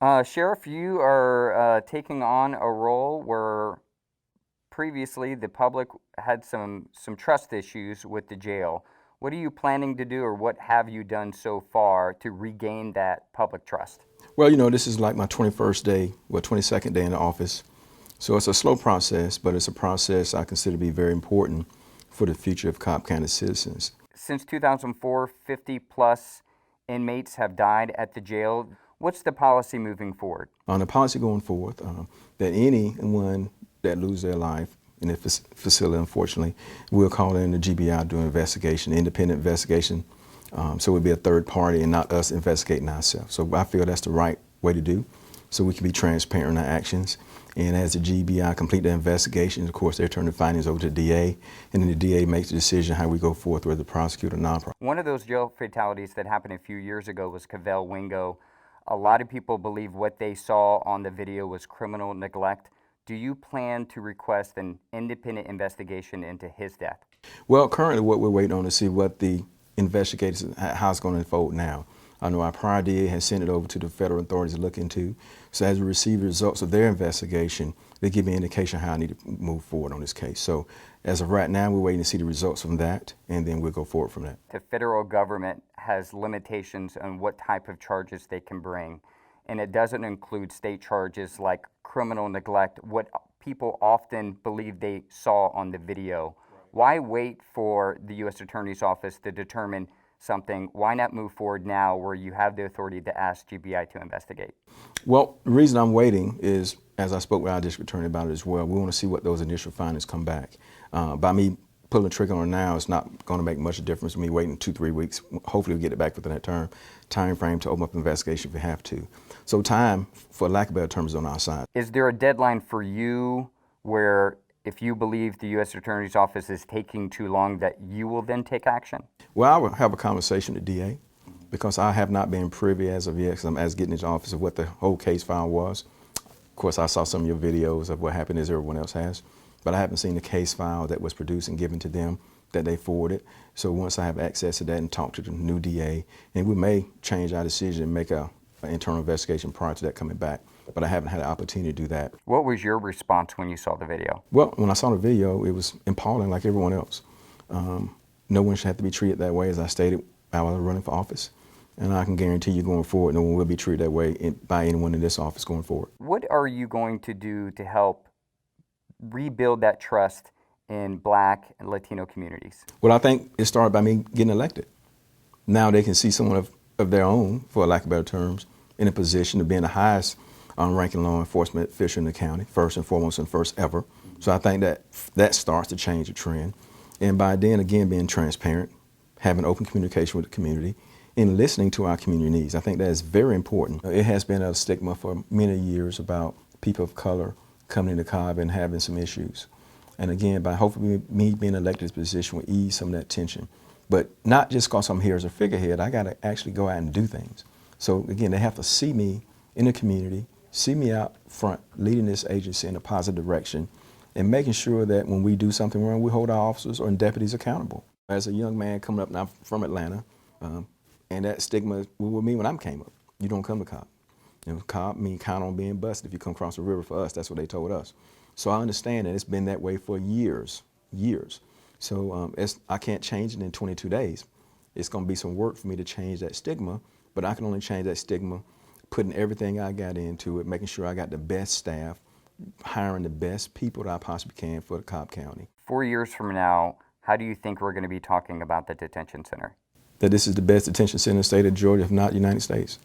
Sheriff, you are taking on a role where previously the public had some trust issues with the jail. What are you planning to do, or what have you done so far to regain that public trust? Well, this is like my 21st day, 22nd day in the office. So it's a slow process, but it's a process I consider to be very important for the future of Cobb County citizens. Since 2004, 50 plus inmates have died at the jail. What's the policy moving forward? On the policy going forward, that anyone that loses their life in the facility, unfortunately, we'll call in the GBI to do an investigation, independent investigation. So it would be a third party and not us investigating ourselves. So I feel that's the right way to do, so we can be transparent in our actions. And as the GBI complete the investigation, of course, they turn the findings over to the DA, and then the DA makes the decision how we go forth with the prosecutor or non-prosecutor. One of those jail fatalities that happened a few years ago was Cavell Wingo. A lot of people believe what they saw on the video was criminal neglect. Do you plan to request an independent investigation into his death? Well, currently what we're waiting on to see what the investigators, how it's going to unfold now. I know our prior DA has sent it over to the federal authorities to look into. So as we receive the results of their investigation, they give me an indication how I need to move forward on this case. So as of right now, we're waiting to see the results from that, and then we'll go forward from that. The federal government has limitations on what type of charges they can bring, and it doesn't include state charges like criminal neglect, what people often believe they saw on the video. Why wait for the U.S. Attorney's Office to determine something? Why not move forward now where you have the authority to ask GBI to investigate? Well, the reason I'm waiting is, as I spoke with our district attorney about it as well, we want to see what those initial findings come back. By me pulling the trigger on it now, it's not going to make much of a difference with me waiting 2-3 weeks. Hopefully we'll get it back within that time frame to open up the investigation if we have to. So time, for lack of better terms, is on our side. Is there a deadline for you where if you believe the U.S. Attorney's Office is taking too long that you will then take action? Well, I will have a conversation with the DA because I have not been privy as of yet, because I'm getting into office of what the whole case file was. Of course, I saw some of your videos of what happened, as everyone else has, but I haven't seen the case file that was produced and given to them that they forwarded. So once I have access to that and talk to the new DA, and we may change our decision and make an internal investigation prior to that coming back, but I haven't had the opportunity to do that. What was your response when you saw the video? Well, when I saw the video, it was appalling like everyone else. No one should have to be treated that way, as I stated while I was running for office. And I can guarantee you going forward, no one will be treated that way by anyone in this office going forward. What are you going to do to help rebuild that trust in Black and Latino communities? Well, I think it started by me getting elected. Now they can see someone of their own, for lack of better terms, in a position of being the highest ranking law enforcement official in the county, first and foremost and first ever. So I think that starts to change the trend. And by then, again, being transparent, having open communication with the community, and listening to our community needs. I think that is very important. It has been a stigma for many years about people of color coming into Cobb and having some issues. And again, by hopefully me being elected to this position will ease some of that tension. But not just because I'm here as a figurehead, I got to actually go out and do things. So again, they have to see me in the community, see me out front, leading this agency in a positive direction, and making sure that when we do something wrong, we hold our officers or deputies accountable. As a young man coming up, now from Atlanta, and that stigma was with me when I came up. You don't come to Cobb. Cobb mean count on being busted if you come across the river. For us, that's what they told us. So I understand that it's been that way for years. So I can't change it in 22 days. It's going to be some work for me to change that stigma, but I can only change that stigma putting everything I got into it, making sure I got the best staff, hiring the best people that I possibly can for the Cobb County. 4 years from now, how do you think we're going to be talking about the detention center? That this is the best detention center in the state of Georgia, if not the United States.